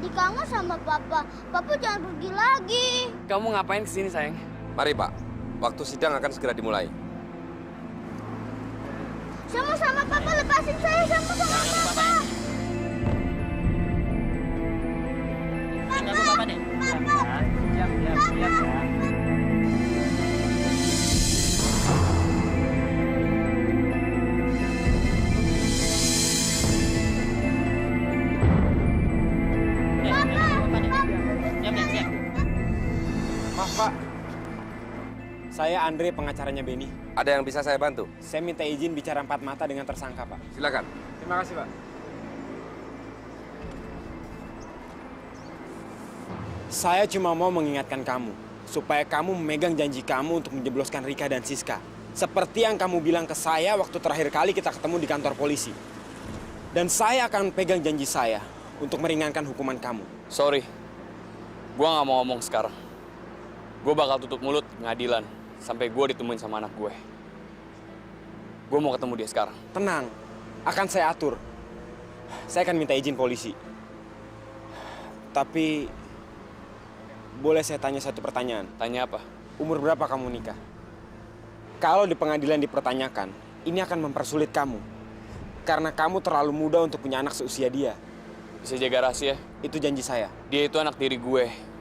jadi kangen sama Papa. Papa jangan pergi lagi. Kamu ngapain kesini, sayang? Mari Pak, waktu sidang akan segera dimulai. Sama-sama Papa, lepasin saya sama-sama Papa. Ganggu Papa deh. Siap ya. Maaf Pak, saya Andre pengacaranya Benny. Ada yang bisa saya bantu? Saya minta izin bicara empat mata dengan tersangka Pak. Silakan. Terima kasih Pak. Saya cuma mau mengingatkan kamu, supaya kamu memegang janji kamu untuk menjebloskan Rika dan Siska. Seperti yang kamu bilang ke saya waktu terakhir kali kita ketemu di kantor polisi. Dan saya akan pegang janji saya untuk meringankan hukuman kamu. Sorry, gua nggak mau ngomong sekarang. Gue bakal tutup mulut pengadilan sampai gue ditemuin sama anak gue. Gue mau ketemu dia sekarang. Tenang, akan saya atur. Saya akan minta izin polisi. Tapi, boleh saya tanya satu pertanyaan? Tanya apa? Umur berapa kamu nikah? Kalau di pengadilan dipertanyakan, ini akan mempersulit kamu. Karena kamu terlalu muda untuk punya anak seusia dia. Bisa jaga rahasia? Itu janji saya. Dia itu anak tiri gue.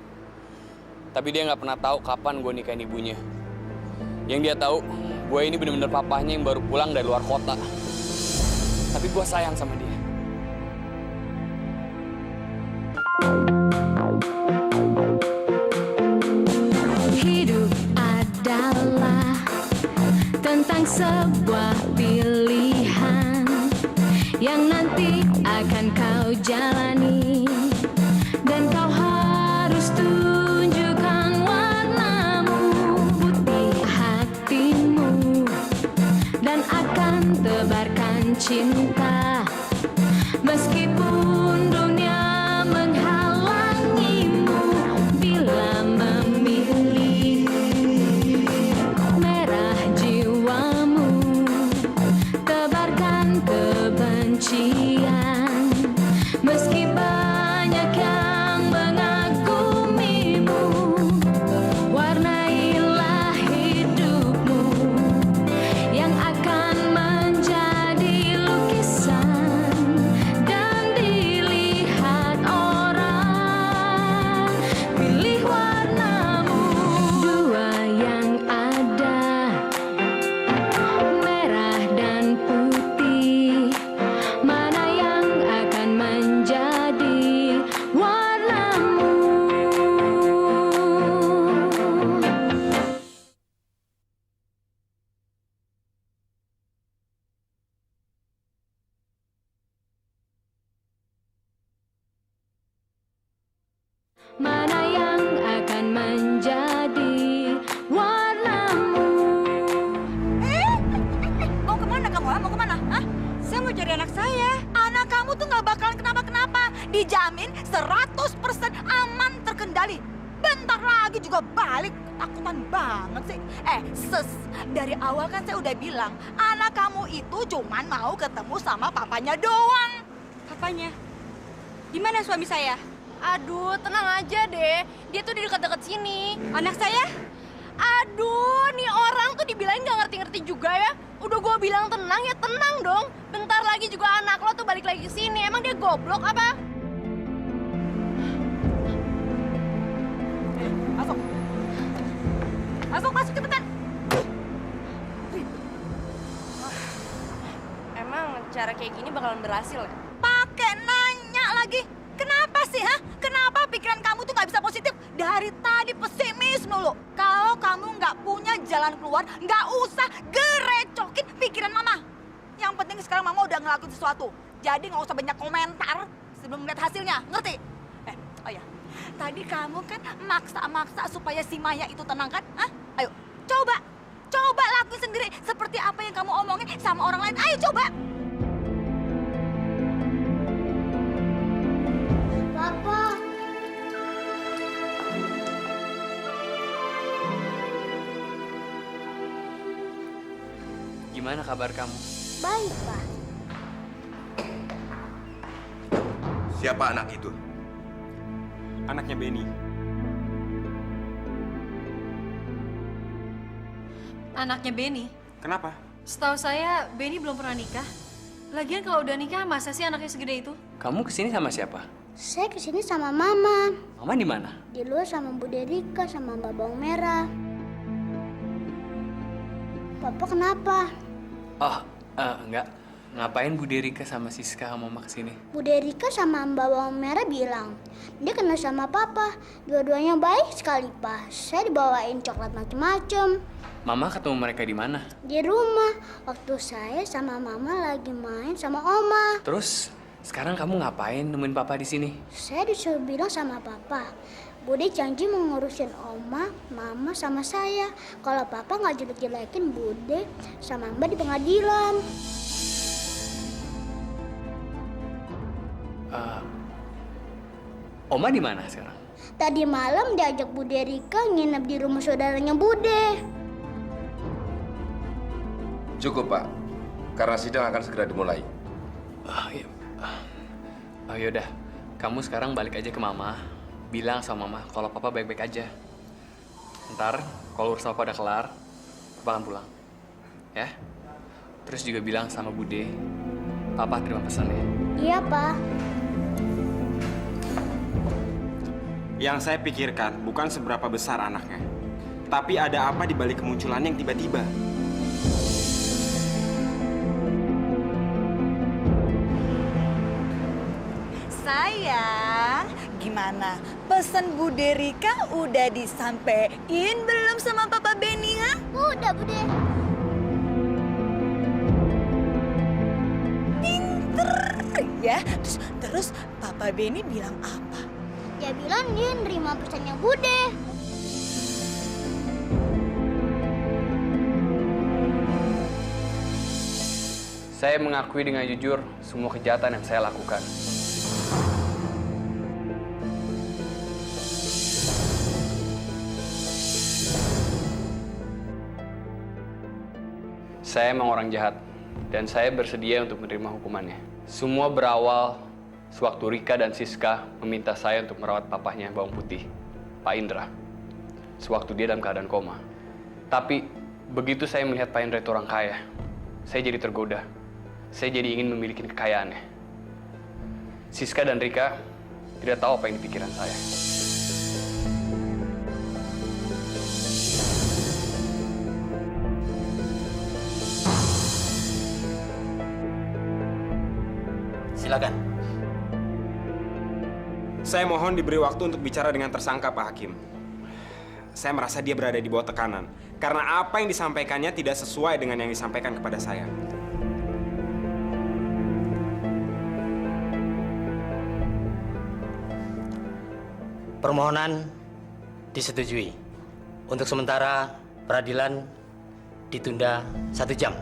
Tapi dia nggak pernah tahu kapan gue nikahin ibunya. Yang dia tahu, gue ini bener-bener papahnya yang baru pulang dari luar kota. Tapi gue sayang sama dia. Hidup adalah tentang sebuah pilihan yang nanti akan kau jalani. Dan kau harus tunjukkan warnamu, putih hatimu, dan akan tebarkan cinta. Meskipun dunia menghalangimu, bila memilih merah jiwamu, tebarkan kebencian. Meski banyak yang mengagumimu, warnailah hidupmu yang akan menjadi lukisan dan dilihat orang. Pilih warnamu, dua yang ada, merah dan putih. Mana yang akan menjadi warnamu? Mana yang akan menjadi warnamu? Mau kemana kamu, ha? Mau kemana? Hah? Saya mau cari anak saya. Anak kamu tuh nggak bakalan kenapa-kenapa. Dijamin 100% aman terkendali. Bentar lagi juga balik. Takutan banget sih. Dari awal kan saya udah bilang, anak kamu itu cuman mau ketemu sama papanya doang. Papanya? Di mana suami saya? Aduh, tenang aja deh. Dia tuh di dekat-dekat sini. Anak saya? Aduh, nih orang tuh dibilangin nggak ngerti-ngerti juga ya. Udah gue bilang tenang ya tenang dong. Bentar lagi juga anak lo tuh balik lagi ke sini. Emang dia goblok apa? Masuk. Masuk cepetan. Emang cara kayak gini bakalan berhasil ya? Pakai nanya lagi. Kenapa sih, ha? Kenapa pikiran kamu tuh nggak bisa positif? Dari tadi pesimis mulu. Kalau kamu nggak punya jalan keluar, nggak usah gerecokin pikiran mama. Yang penting sekarang mama udah ngelakuin sesuatu. Jadi nggak usah banyak komentar sebelum melihat hasilnya, ngerti? Oh ya, tadi kamu kan maksa-maksa supaya si Maya itu tenang kan? Hah? Ayo, coba lakuin sendiri seperti apa yang kamu omongin sama orang lain. Ayo coba. Papa, Gimana kabar kamu? baik Pak. Siapa anak itu? anaknya Benny. Anaknya Benny? Kenapa? Setahu saya, Benny belum pernah nikah. Lagian kalau udah nikah, masa sih anaknya segede itu? Kamu kesini sama siapa? Saya kesini sama Mama. Mama di mana? Di luar sama Bu Derika sama Mbak Bawang Merah. Papa kenapa? Oh, enggak. Ngapain Bu Derika sama Siska sama Mama kesini? Bu Derika sama Mbak Bawang Merah bilang dia kenal sama Papa. Dua-duanya baik sekali, Pak. Saya dibawain coklat macem-macem. Mama ketemu mereka di mana? Di rumah, waktu saya sama Mama lagi main sama Oma. Terus sekarang kamu ngapain nemuin Papa di sini? Saya disuruh bilang sama Papa, Bude janji mau ngurusin Oma, Mama, sama saya. Kalau Papa nggak jelek-jelekin Bude sama Mbak di pengadilan. Oma di mana sekarang? Tadi malam diajak Bu Derika nginep di rumah saudaranya Bude. Cukup, Pak. Karena sidang akan segera dimulai. Iya. Oh yaudah, kamu sekarang balik aja ke Mama. Bilang sama Mama kalau Papa baik-baik aja. Ntar kalau urusan Papa udah kelar, Papa akan pulang. Ya? Terus juga bilang sama Bude, Papa terima pesannya. Iya, Pak. Yang saya pikirkan bukan seberapa besar anaknya, tapi ada apa di balik kemunculannya yang tiba-tiba. Sayang, gimana? Pesan Bu Derika udah disampein belum sama Papa Benny, ha? Udah, Bude. Pinter ya. Terus Papa Benny bilang apa? Dia bilang dia nerima pesannya Bude. Saya mengakui dengan jujur semua kejahatan yang saya lakukan. Saya emang orang jahat, dan saya bersedia untuk menerima hukumannya. Semua berawal sewaktu Rika dan Siska meminta saya untuk merawat papahnya Bawang Putih, Pak Indra, sewaktu dia dalam keadaan koma. Tapi begitu saya melihat Pak Indra itu orang kaya, saya jadi tergoda. Saya jadi ingin memiliki kekayaannya. Siska dan Rika tidak tahu apa yang di pikiran saya. Silakan. Saya mohon diberi waktu untuk bicara dengan tersangka, Pak Hakim. Saya merasa dia berada di bawah tekanan, karena apa yang disampaikannya tidak sesuai dengan yang disampaikan kepada saya. Permohonan disetujui. Untuk sementara, peradilan ditunda 1 jam.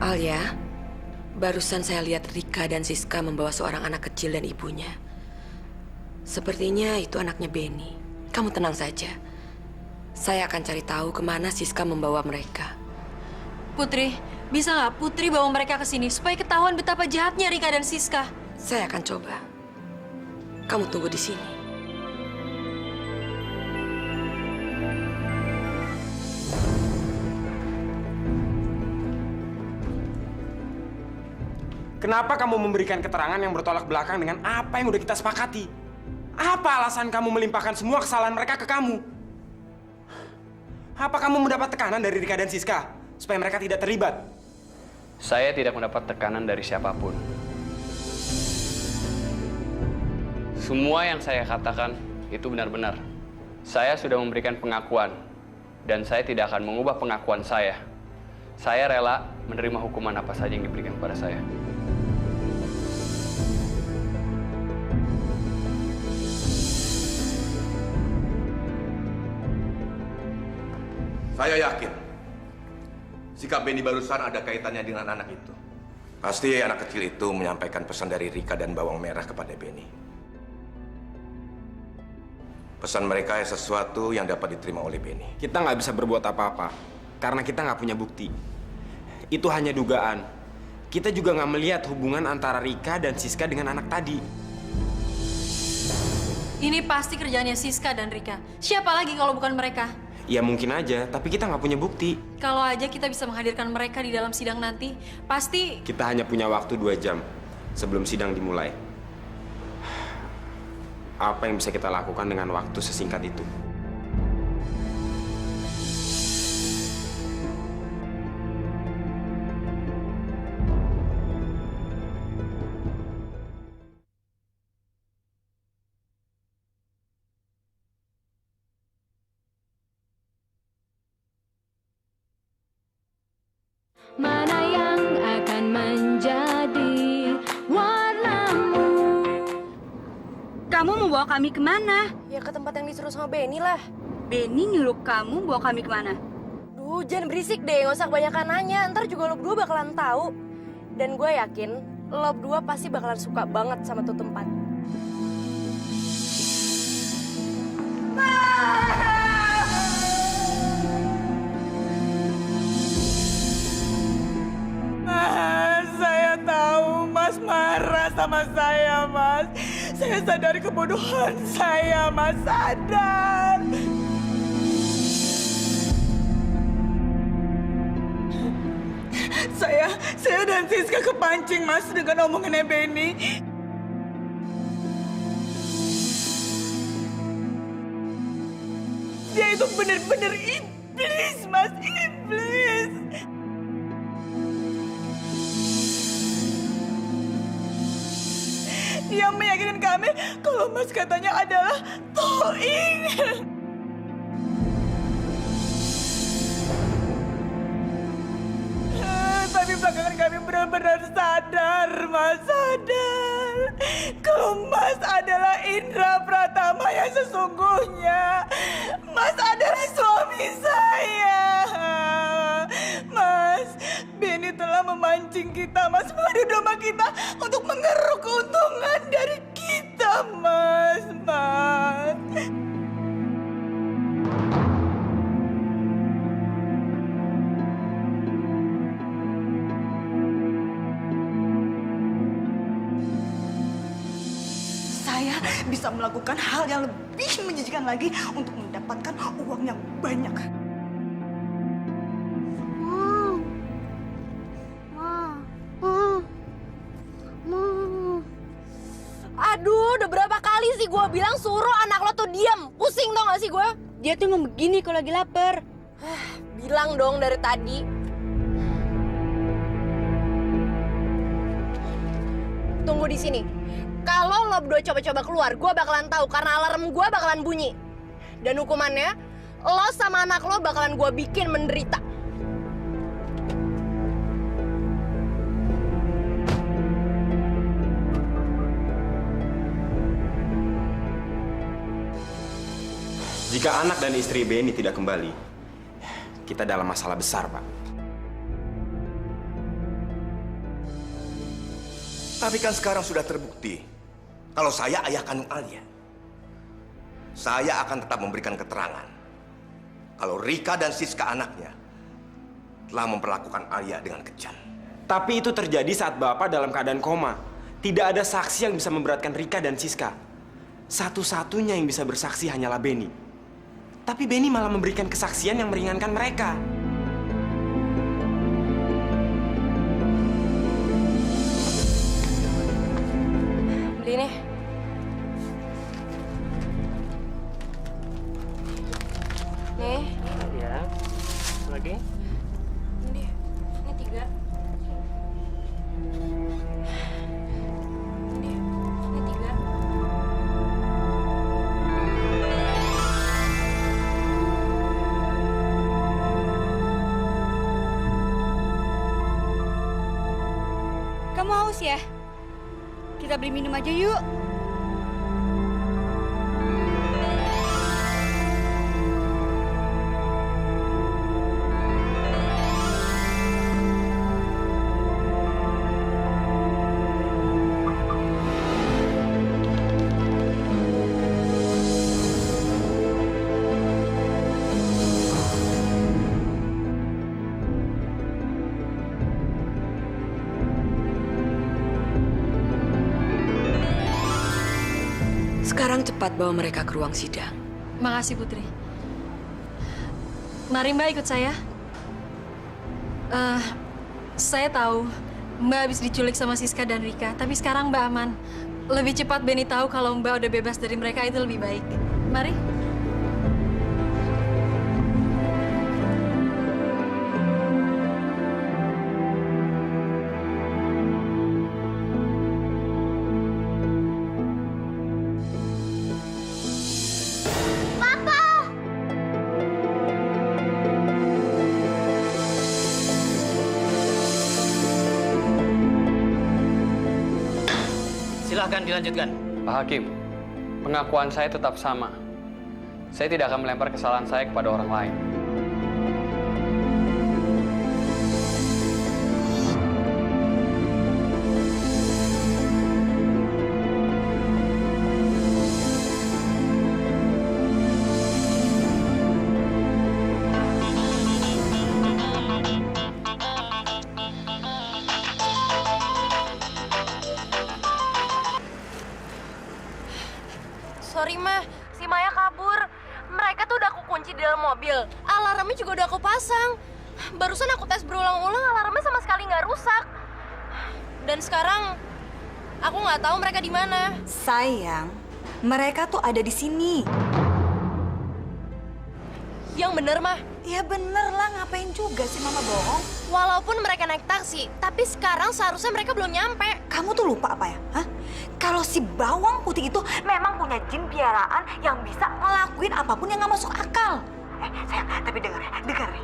Alia, barusan saya lihat Rika dan Siska membawa seorang anak kecil dan ibunya. Sepertinya itu anaknya Benny. Kamu tenang saja. Saya akan cari tahu kemana Siska membawa mereka. Putri, bisa nggak Putri bawa mereka ke sini supaya ketahuan betapa jahatnya Rika dan Siska? Saya akan coba. Kamu tunggu di sini. Kenapa kamu memberikan keterangan yang bertolak belakang dengan apa yang udah kita sepakati? Apa alasan kamu melimpahkan semua kesalahan mereka ke kamu? Apa kamu mendapat tekanan dari Rika dan Siska supaya mereka tidak terlibat? Saya tidak mendapat tekanan dari siapapun. Semua yang saya katakan itu benar-benar. Saya sudah memberikan pengakuan, dan saya tidak akan mengubah pengakuan saya. Saya rela menerima hukuman apa saja yang diberikan kepada saya. Saya yakin sikap Benny barusan ada kaitannya dengan anak itu. Pasti anak kecil itu menyampaikan pesan dari Rika dan Bawang Merah kepada Benny. Pesan mereka sesuatu yang dapat diterima oleh Benny. Kita nggak bisa berbuat apa-apa, karena kita nggak punya bukti. Itu hanya dugaan. Kita juga nggak melihat hubungan antara Rika dan Siska dengan anak tadi. Ini pasti kerjaannya Siska dan Rika. Siapa lagi kalau bukan mereka? Ya mungkin aja, tapi kita nggak punya bukti. Kalau aja kita bisa menghadirkan mereka di dalam sidang nanti, pasti... Kita hanya punya waktu 2 jam sebelum sidang dimulai. Apa yang bisa kita lakukan dengan waktu sesingkat itu? Mana yang akan menjadi warnamu? Kamu mau bawa kami kemana? Ya ke tempat yang disuruh sama Benny lah. Benny nyuruh kamu bawa kami kemana? Duh, jangan berisik deh, nggak usah kebanyakan nanya. Ntar juga lo berdua bakalan tahu. Dan gue yakin lo berdua pasti bakalan suka banget sama tuh tempat. Saya tahu Mas marah sama saya, Mas. Saya sadar kebodohan saya, Mas. Sadar. Saya dan Siska kepancing, Mas, dengan omongannya Benny. Dia itu benar-benar iblis, Mas. Iblis. Dia meyakinkan kami kalau Mas katanya adalah Toing. Tapi belakangan kami benar-benar sadar, Mas, sadar. Kalau Mas adalah Indra Pratama yang sesungguhnya. Mas adalah suami saya. Mas, Benny telah memancing kita, Mas, mengadu domba kita untuk mengeruk keuntungan dari kita, Mas. Mas. Saya bisa melakukan hal yang lebih menjijikan lagi untuk mendapatkan uang yang banyak. Aduh, udah berapa kali sih gue bilang suruh anak lo tuh diam. Pusing tau gak sih gue? Dia tuh ngomong begini kalau lagi lapar. Bilang dong dari tadi. Tunggu di sini. Kalau lo berdua coba-coba keluar, gue bakalan tahu karena alarm gue bakalan bunyi. Dan hukumannya, lo sama anak lo bakalan gue bikin menderita. Jika anak dan istri Benny tidak kembali, kita dalam masalah besar, Pak. Tapi kan sekarang sudah terbukti kalau saya ayah kandung Alia. Saya akan tetap memberikan keterangan kalau Rika dan Siska anaknya telah memperlakukan Alia dengan kejam. Tapi itu terjadi saat Bapak dalam keadaan koma. Tidak ada saksi yang bisa memberatkan Rika dan Siska. Satu-satunya yang bisa bersaksi hanyalah Benny. Tapi Benny malah memberikan kesaksian yang meringankan mereka. Beli nih. Nih. Ya. Lagi? Ini 3. Ini 3. Kamu haus ya? Kita beli minum aja yuk. Sekarang cepat bawa mereka ke ruang sidang. Makasih, Putri. Mari Mbak ikut saya. Saya tahu Mbak habis diculik sama Siska dan Rika, tapi sekarang Mbak aman. Lebih cepat Benny tahu kalau Mbak udah bebas dari mereka itu lebih baik. Mari. Silahkan dilanjutkan. Pak Hakim, pengakuan saya tetap sama. Saya tidak akan melempar kesalahan saya kepada orang lain. Sorry mah, si Maya kabur. Mereka tuh udah aku kunci di dalam mobil. Alarmnya juga udah aku pasang. Barusan aku tes berulang-ulang, alarmnya sama sekali nggak rusak. Dan sekarang aku nggak tahu mereka di mana. Sayang, mereka tuh ada di sini. Yang bener mah? Ya bener lah, ngapain juga sih mama bohong? Walaupun mereka naik taksi, tapi sekarang seharusnya mereka belum nyampe. Kamu tuh lupa apa ya? Hah? Kalau si bawang putih itu memang punya jin piaraan yang bisa ngelakuin apapun yang nggak masuk akal. Sayang, tapi dengar ya.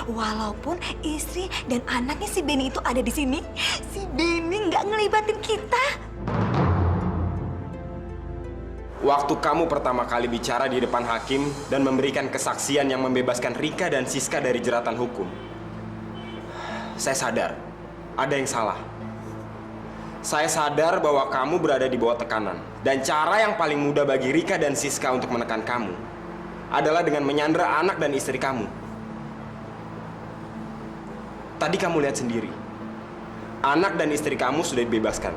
Walaupun istri dan anaknya si Benny itu ada di sini, si Benny nggak ngelibatin kita. Waktu kamu pertama kali bicara di depan hakim dan memberikan kesaksian yang membebaskan Rika dan Siska dari jeratan hukum, saya sadar ada yang salah. Saya sadar bahwa kamu berada di bawah tekanan. Dan cara yang paling mudah bagi Rika dan Siska untuk menekan kamu adalah dengan menyandra anak dan istri kamu. Tadi kamu lihat sendiri. Anak dan istri kamu sudah dibebaskan.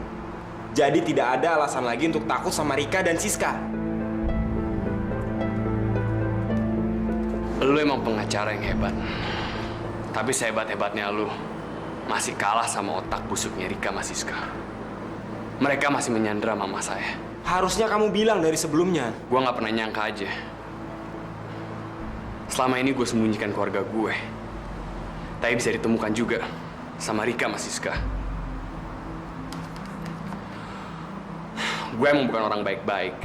Jadi tidak ada alasan lagi untuk takut sama Rika dan Siska. Lu emang pengacara yang hebat. Tapi sehebat-hebatnya lu masih kalah sama otak busuknya Rika sama Siska. Mereka masih menyandra mama saya. Harusnya kamu bilang dari sebelumnya. Gue nggak pernah nyangka aja. Selama ini gue sembunyikan keluarga gue. Tapi bisa ditemukan juga sama Rika sama Siska. Gue emang bukan orang baik-baik.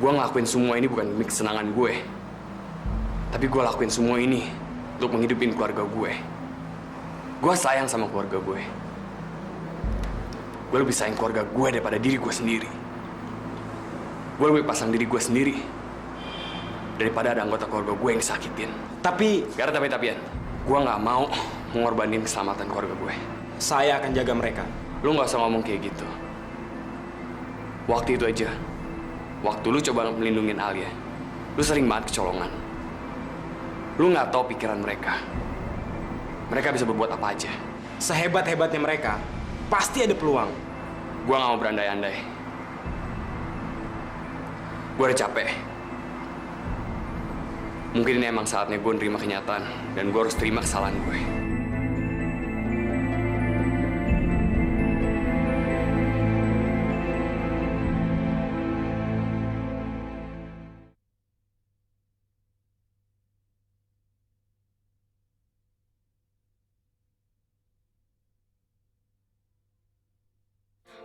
Gue ngelakuin semua ini bukan demi kesenangan gue. Tapi gue lakuin semua ini untuk menghidupin keluarga gue. Gue sayang sama keluarga gue. Gue lebih sayang keluarga gue daripada diri gue sendiri. Gue lebih pasang diri gue sendiri daripada ada anggota keluarga gue yang disakitin. Tapi... Gak ada tapi-tapian. Gue gak mau mengorbanin keselamatan keluarga gue. Saya akan jaga mereka. Lu gak usah ngomong kayak gitu. Waktu itu aja, waktu lu coba melindungin Alia, lu sering banget kecolongan. Lu gak tahu pikiran mereka. Mereka bisa berbuat apa aja. Sehebat-hebatnya mereka, pasti ada peluang. Gue gak mau berandai-andai. Gue udah capek. Mungkin ini emang saatnya gue nerima kenyataan. Dan gue harus terima kesalahan gue.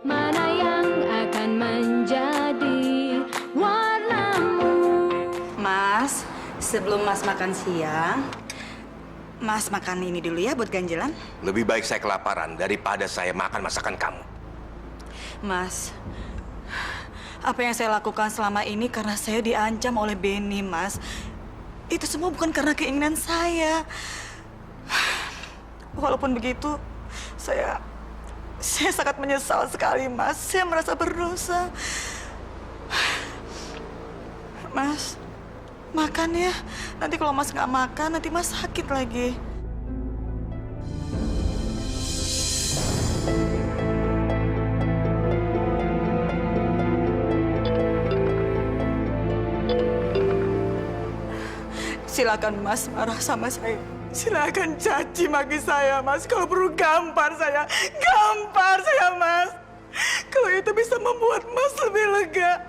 Mana yang akan menjadi warnamu? Mas, sebelum Mas makan siang, Mas makan ini dulu ya buat ganjelan. Lebih baik saya kelaparan daripada saya makan masakan kamu. Mas, apa yang saya lakukan selama ini karena saya diancam oleh Benny, Mas. Itu semua bukan karena keinginan saya. Walaupun begitu, saya sangat menyesal sekali, Mas. Saya merasa berdosa. Mas, makan ya. Nanti kalau Mas nggak makan, nanti Mas sakit lagi. Silakan Mas marah sama saya. Silakan caci maki saya, Mas. Kalau perlu gampar saya Mas. Kalau itu bisa membuat Mas lebih lega.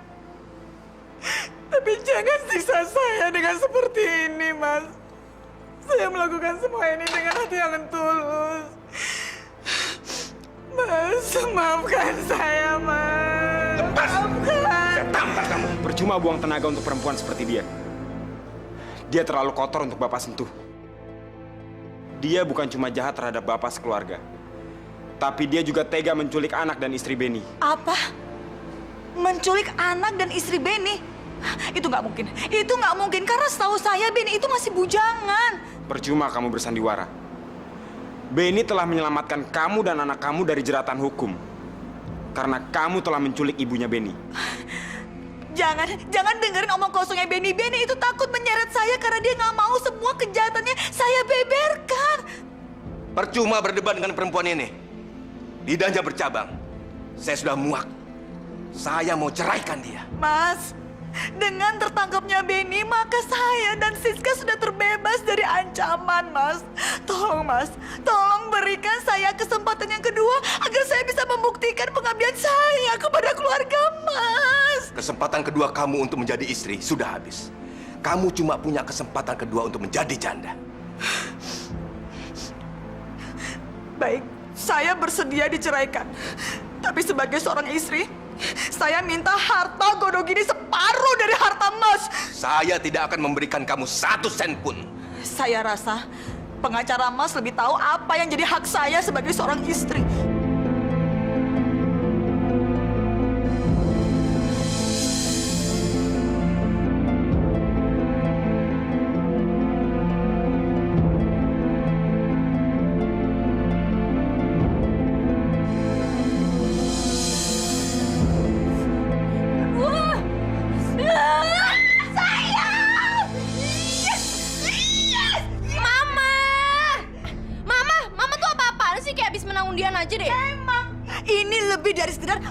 Tapi jangan siksa saya dengan seperti ini, Mas. Saya melakukan semua ini dengan hati yang tulus. Mas, maafkan saya, Mas. Lepas! Saya tampar kamu. Percuma buang tenaga untuk perempuan seperti dia. Dia terlalu kotor untuk Bapak sentuh. Dia bukan cuma jahat terhadap Bapak sekeluarga, tapi dia juga tega menculik anak dan istri Benny. Apa? Menculik anak dan istri Benny? Itu nggak mungkin. Itu nggak mungkin karena setahu saya Benny itu masih bujangan. Percuma kamu bersandiwara. Benny telah menyelamatkan kamu dan anak kamu dari jeratan hukum. Karena kamu telah menculik ibunya Benny. Jangan dengerin omong kosongnya Benny. Benny itu takut menyeret saya karena dia nggak mau semua kejahatannya saya beberkan. Percuma berdebat dengan perempuan ini. Lidahnya bercabang. Saya sudah muak. Saya mau ceraikan dia. Mas, dengan tertangkapnya Benny, maka saya dan Siska sudah terbebas dari ancaman, Mas. Tolong, Mas. Tolong berikan saya kesempatan yang kedua agar saya bisa membuktikan pengabdian saya kepada keluarga, Mas. Kesempatan kedua kamu untuk menjadi istri sudah habis. Kamu cuma punya kesempatan kedua untuk menjadi janda. Baik, saya bersedia diceraikan. Tapi sebagai seorang istri, saya minta harta Gonogini separuh dari harta Mas. Saya tidak akan memberikan kamu 1 sen pun. Saya rasa pengacara Mas lebih tahu apa yang jadi hak saya sebagai seorang istri.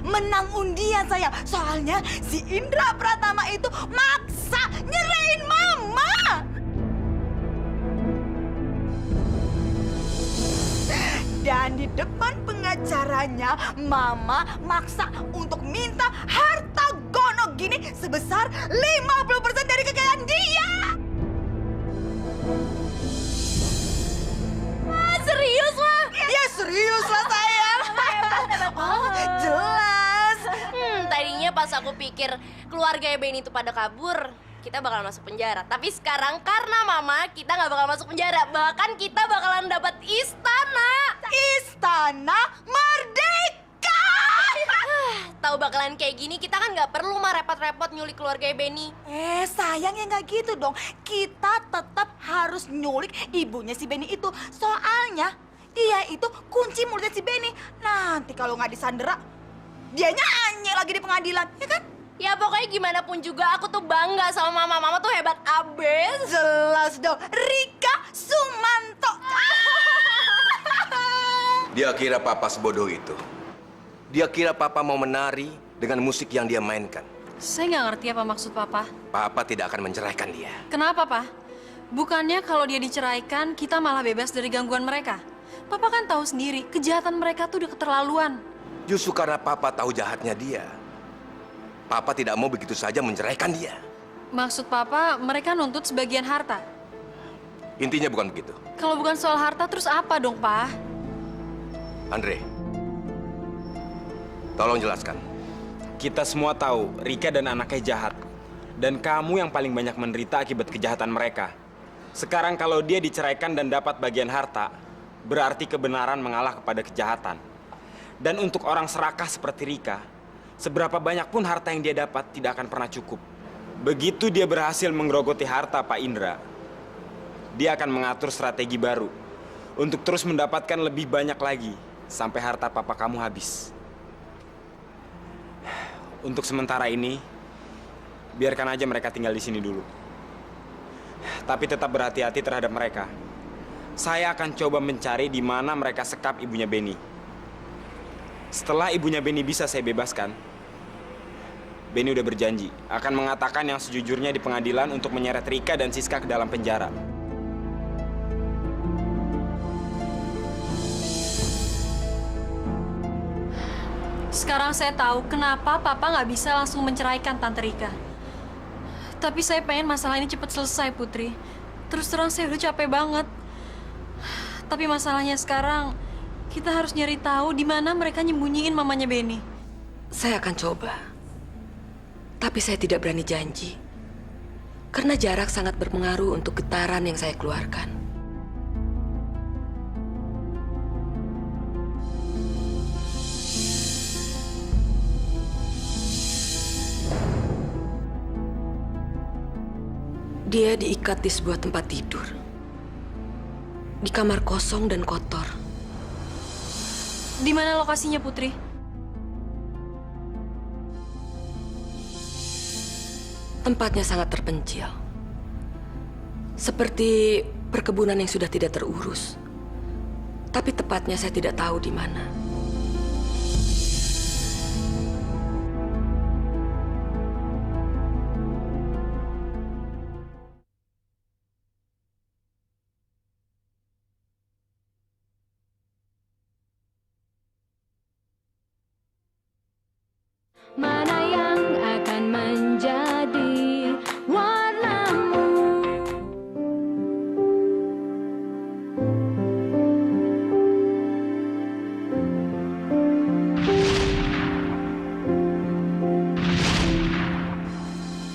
Menang undian saya. Soalnya si Indra Pratama itu maksa nyerahin Mama. Dan di depan pengacaranya, Mama maksa untuk minta harta Gonogini sebesar 50% dari kekayaan dia. Serius lah? Ya serius lah sayang. Oh, jelas. Tadinya pas aku pikir keluarga Benny itu pada kabur, kita bakalan masuk penjara. Tapi sekarang karena Mama, kita nggak bakal masuk penjara. Bahkan kita bakalan dapat istana. Istana Merdeka. Tahu bakalan kayak gini, kita kan nggak perlu mah repot-repot nyulik keluarga Benny. Sayang ya nggak gitu dong. Kita tetap harus nyulik ibunya si Benny itu. Soalnya dia itu kunci mulutnya si Benny. Nanti kalau nggak disandera, dia nyanyi lagi di pengadilan, ya kan? Ya pokoknya gimana pun juga aku tuh bangga sama Mama. Mama tuh hebat abis. Jelas dong, Rika Sumanto. Dia kira Papa sebodoh itu. Dia kira Papa mau menari dengan musik yang dia mainkan. Saya nggak ngerti apa maksud Papa. Papa tidak akan menceraikan dia. Kenapa, Pak? Bukannya kalau dia diceraikan, kita malah bebas dari gangguan mereka. Papa kan tahu sendiri, kejahatan mereka tuh udah keterlaluan. Justru karena Papa tahu jahatnya dia, Papa tidak mau begitu saja menceraikan dia. Maksud Papa, mereka nuntut sebagian harta. Intinya bukan begitu. Kalau bukan soal harta, terus apa dong, Pak? Andre, tolong jelaskan. Kita semua tahu Rika dan anaknya jahat. Dan kamu yang paling banyak menderita akibat kejahatan mereka. Sekarang kalau dia diceraikan dan dapat bagian harta, berarti kebenaran mengalah kepada kejahatan. Dan untuk orang serakah seperti Rika, seberapa banyak pun harta yang dia dapat tidak akan pernah cukup. Begitu dia berhasil menggerogoti harta Pak Indra, dia akan mengatur strategi baru untuk terus mendapatkan lebih banyak lagi sampai harta papa kamu habis. Untuk sementara ini, biarkan aja mereka tinggal di sini dulu. Tapi tetap berhati-hati terhadap mereka. Saya akan coba mencari di mana mereka sekap ibunya Benny. Setelah ibunya Benny bisa saya bebaskan, Benny udah berjanji akan mengatakan yang sejujurnya di pengadilan untuk menyeret Rika dan Siska ke dalam penjara. Sekarang saya tahu kenapa Papa nggak bisa langsung menceraikan Tante Rika. Tapi saya pengen masalah ini cepat selesai, Putri. Terus terang saya udah capek banget. Tapi masalahnya sekarang, kita harus nyari tahu di mana mereka nyembunyiin mamanya Benny. Saya akan coba. Tapi saya tidak berani janji. Karena jarak sangat berpengaruh untuk getaran yang saya keluarkan. Dia diikat di sebuah tempat tidur. Di kamar kosong dan kotor. Di mana lokasinya, Putri? Tempatnya sangat terpencil. Seperti perkebunan yang sudah tidak terurus. Tapi tepatnya saya tidak tahu di mana. Mana yang akan menjadi warnamu?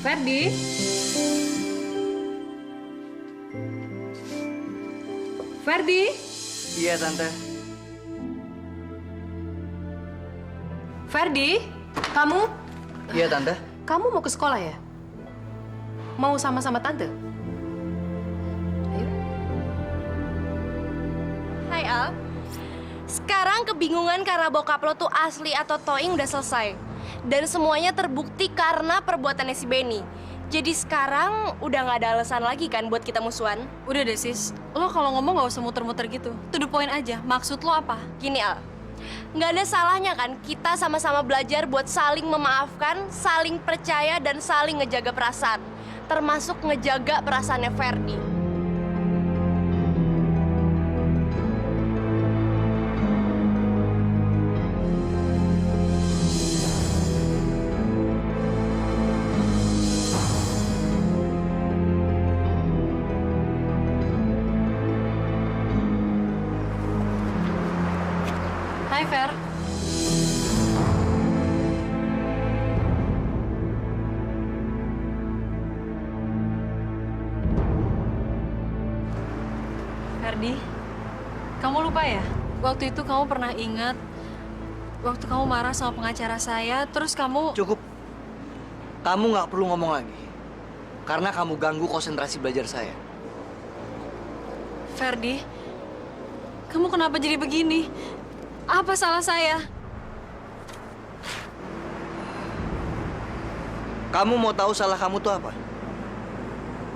Ferdi? Ferdi? Iya, Tante. Ferdi, kamu? Iya, Tante. Kamu mau ke sekolah ya? Mau sama-sama Tante? Ayo. Hai Al. Sekarang kebingungan karena bokap lo tuh asli atau toing udah selesai. Dan semuanya terbukti karena perbuatannya si Benny. Jadi sekarang udah nggak ada alasan lagi kan buat kita musuhan? Udah deh, Sis. Lo kalau ngomong nggak usah muter-muter gitu. To the point aja. Maksud lo apa? Gini Al, nggak ada salahnya kan kita sama-sama belajar buat saling memaafkan, saling percaya, dan saling ngejaga perasaan. Termasuk ngejaga perasaannya Ferdi. Hai, Fer. Ferdi, kamu lupa ya? Waktu itu kamu pernah ingat waktu kamu marah sama pengacara saya, terus kamu... Cukup. Kamu nggak perlu ngomong lagi. Karena kamu ganggu konsentrasi belajar saya. Ferdi, kamu kenapa jadi begini? Apa salah saya? Kamu mau tahu salah kamu tuh apa?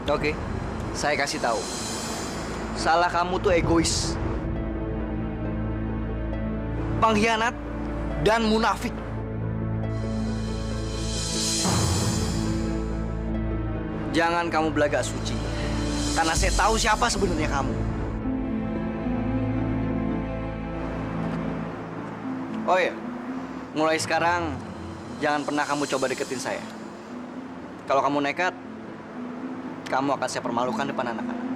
Oke, saya kasih tahu. Salah kamu tuh egois, pengkhianat, dan munafik. Jangan kamu belagak suci, karena saya tahu siapa sebenarnya kamu. Oh iya, mulai sekarang jangan pernah kamu coba deketin saya. Kalau kamu nekat, kamu akan saya permalukan depan anak-anak.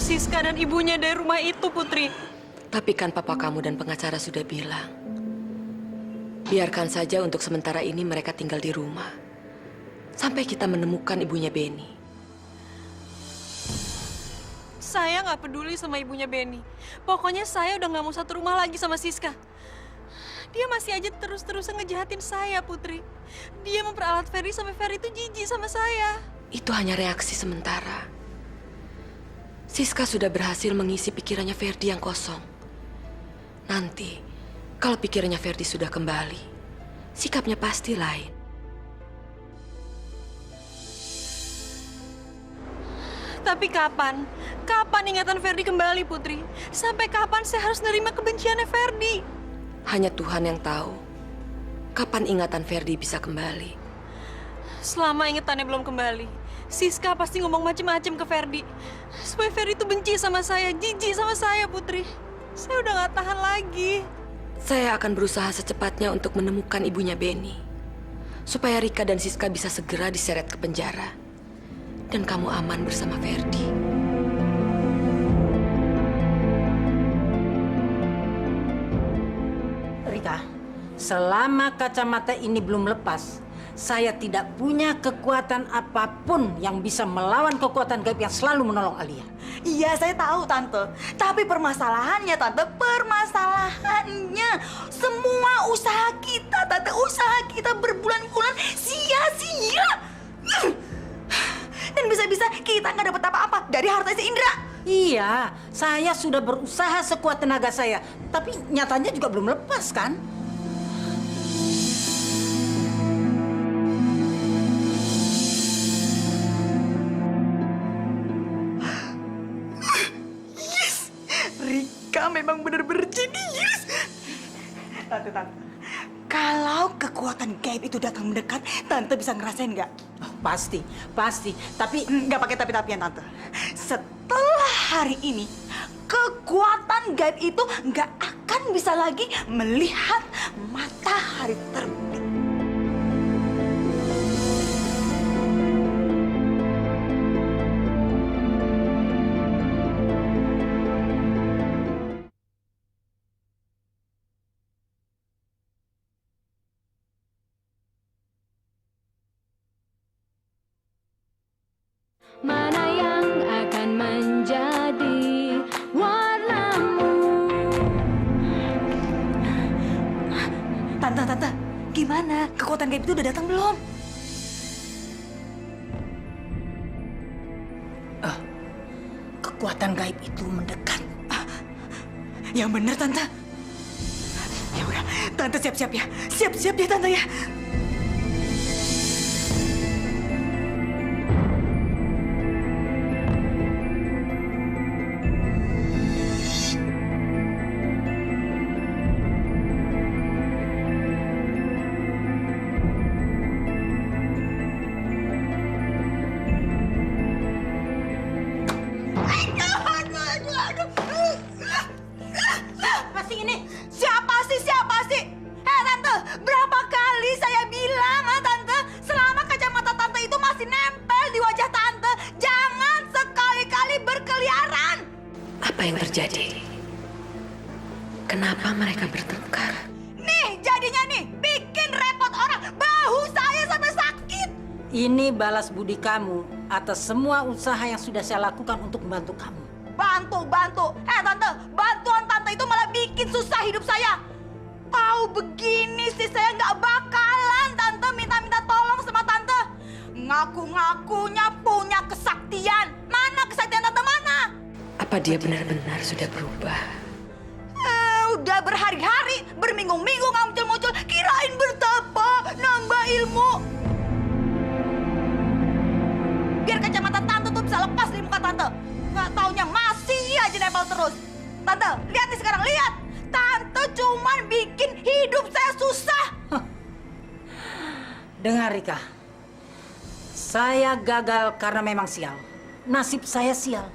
Siska dan ibunya dari rumah itu, Putri. Tapi kan papa kamu dan pengacara sudah bilang, biarkan saja untuk sementara ini mereka tinggal di rumah. Sampai kita menemukan ibunya Benny. Saya nggak peduli sama ibunya Benny. Pokoknya saya udah nggak mau satu rumah lagi sama Siska. Dia masih aja terus-terusan ngejahatin saya, Putri. Dia memperalat Ferdi sampai Ferdi itu jijik sama saya. Itu hanya reaksi sementara. Siska sudah berhasil mengisi pikirannya Ferdi yang kosong. Nanti, kalau pikirannya Ferdi sudah kembali, sikapnya pasti lain. Tapi kapan? Kapan ingatan Ferdi kembali, Putri? Sampai kapan saya harus nerima kebenciannya Ferdi? Hanya Tuhan yang tahu kapan ingatan Ferdi bisa kembali. Selama ingatannya belum kembali, Siska pasti ngomong macem-macem ke Ferdi. Supaya Ferdi itu benci sama saya, jijik sama saya, Putri. Saya udah gak tahan lagi. Saya akan berusaha secepatnya untuk menemukan ibunya Benny. Supaya Rika dan Siska bisa segera diseret ke penjara. Dan kamu aman bersama Ferdi. Rika, selama kacamata ini belum lepas, saya tidak punya kekuatan apapun yang bisa melawan kekuatan gaib yang selalu menolong Alia. Iya, saya tahu, Tante. Tapi permasalahannya, Tante, permasalahannya semua usaha kita, Tante, usaha kita berbulan-bulan sia-sia. Dan bisa-bisa kita nggak dapat apa-apa dari harta si Indra. Iya, saya sudah berusaha sekuat tenaga saya, tapi nyatanya juga belum lepas, kan? Rika memang benar-benar jenius. Tante, kalau kekuatan gaib itu datang mendekat, Tante bisa ngerasain nggak? Oh, pasti. Tapi nggak pakai tapi-tapian, Tante. Setelah hari ini, kekuatan gaib itu nggak akan bisa lagi melihat matahari terbit. Mana yang akan menjadi warnamu? Tante, gimana? Kekuatan gaib itu udah datang belum? kekuatan gaib itu mendekat. Yang benar, Tante. Ya udah, Tante siap-siap ya. Siap-siap ya, Tante ya. Apa yang terjadi? Kenapa mereka bertengkar? Nih, jadinya nih, bikin repot orang. Bahu saya sampai sakit. Ini balas budi kamu atas semua usaha yang sudah saya lakukan untuk membantu kamu. Bantu. Tante, bantuan Tante itu malah bikin susah hidup saya. Tahu begini sih, saya nggak bakalan Tante minta tolong sama Tante. Ngaku-ngakunya punya kesaktian. Mana kesaktian Tante, mana? Apa dia benar-benar sudah berubah? Udah berhari-hari, berminggu-minggu nggak muncul-muncul. Kirain bertapa, nambah ilmu. Biar kacamata Tante tuh bisa lepas dari muka Tante. Nggak taunya masih aja nempel terus. Tante, lihat nih sekarang, lihat. Tante cuman bikin hidup saya susah. Dengar, Rika. Saya gagal karena memang sial. Nasib saya sial.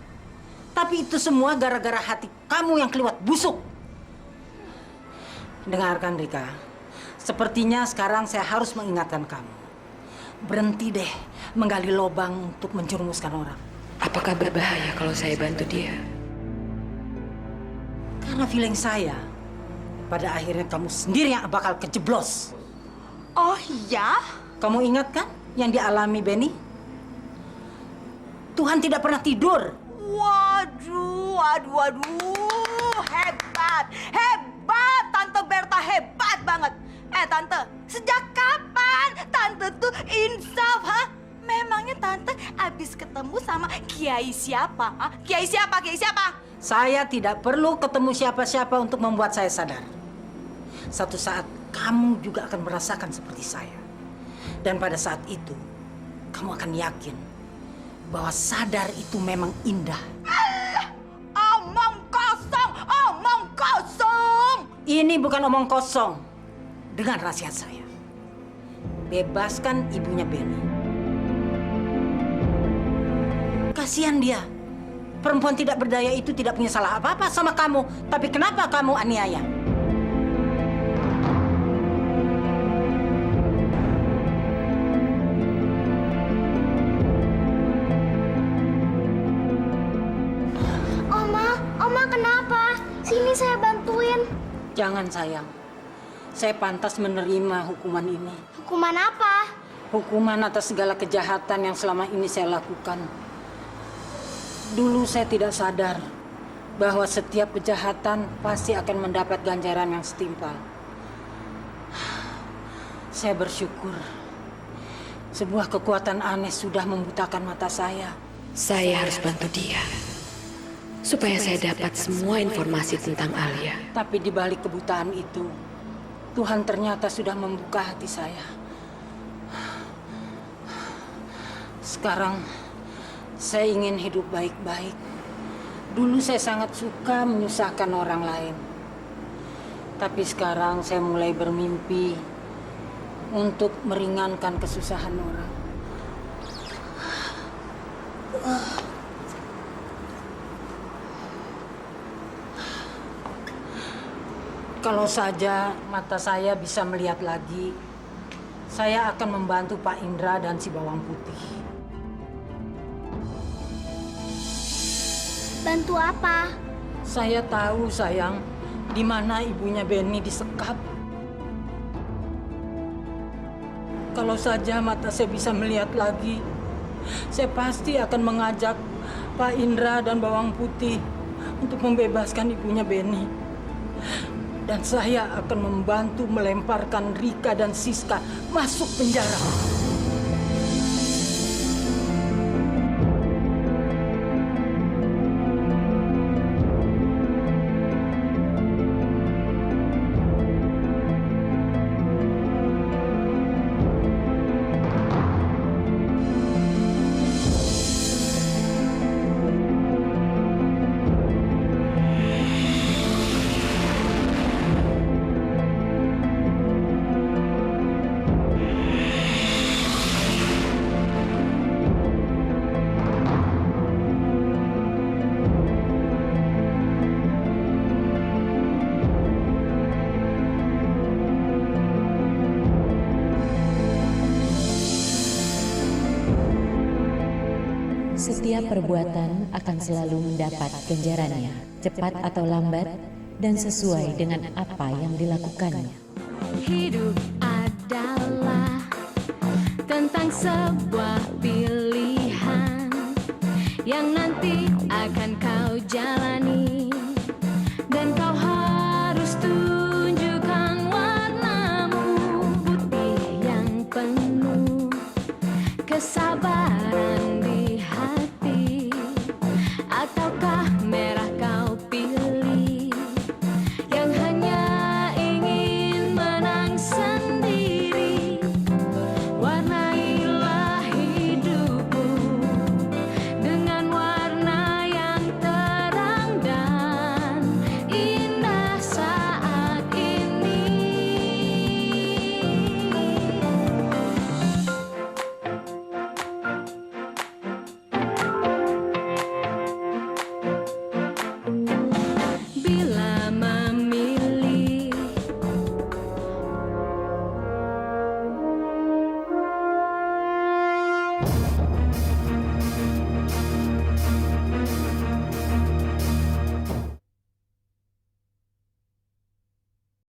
Tapi itu semua gara-gara hati kamu yang keliwat busuk. Dengarkan, Rika. Sepertinya sekarang saya harus mengingatkan kamu. Berhenti deh menggali lubang untuk menjerumuskan orang. Apakah berbahaya kalau saya bantu dia? Karena feeling saya, pada akhirnya kamu sendiri yang bakal kejeblos. Oh ya? Kamu ingat kan yang dialami Benny? Tuhan tidak pernah tidur. Waduh. Hebat. Tante Berta hebat banget. Tante, sejak kapan Tante tuh insaf, ha? Memangnya Tante abis ketemu sama kiai siapa, ha? Kiai siapa, kiai siapa? Saya tidak perlu ketemu siapa-siapa untuk membuat saya sadar. Satu saat kamu juga akan merasakan seperti saya. Dan pada saat itu, kamu akan yakin bahwa sadar itu memang indah. Alah, omong kosong, omong kosong. Ini bukan omong kosong. Dengar nasihat saya. Bebaskan ibunya Benny. Kasihan dia. Perempuan tidak berdaya itu tidak punya salah apa-apa sama kamu. Tapi kenapa kamu aniaya? Oma kenapa? Sini saya bantuin. Jangan sayang. Saya pantas menerima hukuman ini. Hukuman apa? Hukuman atas segala kejahatan yang selama ini saya lakukan. Dulu saya tidak sadar bahwa setiap kejahatan pasti akan mendapat ganjaran yang setimpal. Saya bersyukur sebuah kekuatan aneh sudah membutakan mata saya. Saya harus bantu dia supaya saya dapat semua informasi tentang Alia. Tapi di balik kebutaan itu, Tuhan ternyata sudah membuka hati saya. Sekarang saya ingin hidup baik-baik. Dulu saya sangat suka menyusahkan orang lain. Tapi sekarang saya mulai bermimpi untuk meringankan kesusahan orang. Kalau saja mata saya bisa melihat lagi, saya akan membantu Pak Indra dan si Bawang Putih. Bantu apa? Saya tahu, sayang, di mana ibunya Benny disekap. Kalau saja mata saya bisa melihat lagi, saya pasti akan mengajak Pak Indra dan Bawang Putih untuk membebaskan ibunya Benny. Dan saya akan membantu melemparkan Rika dan Siska masuk penjara. Setiap perbuatan akan selalu mendapat ganjarannya, cepat atau lambat, dan sesuai dengan apa yang dilakukannya. Hidup adalah tentang sebuah pilihan yang nanti akan kau jalani.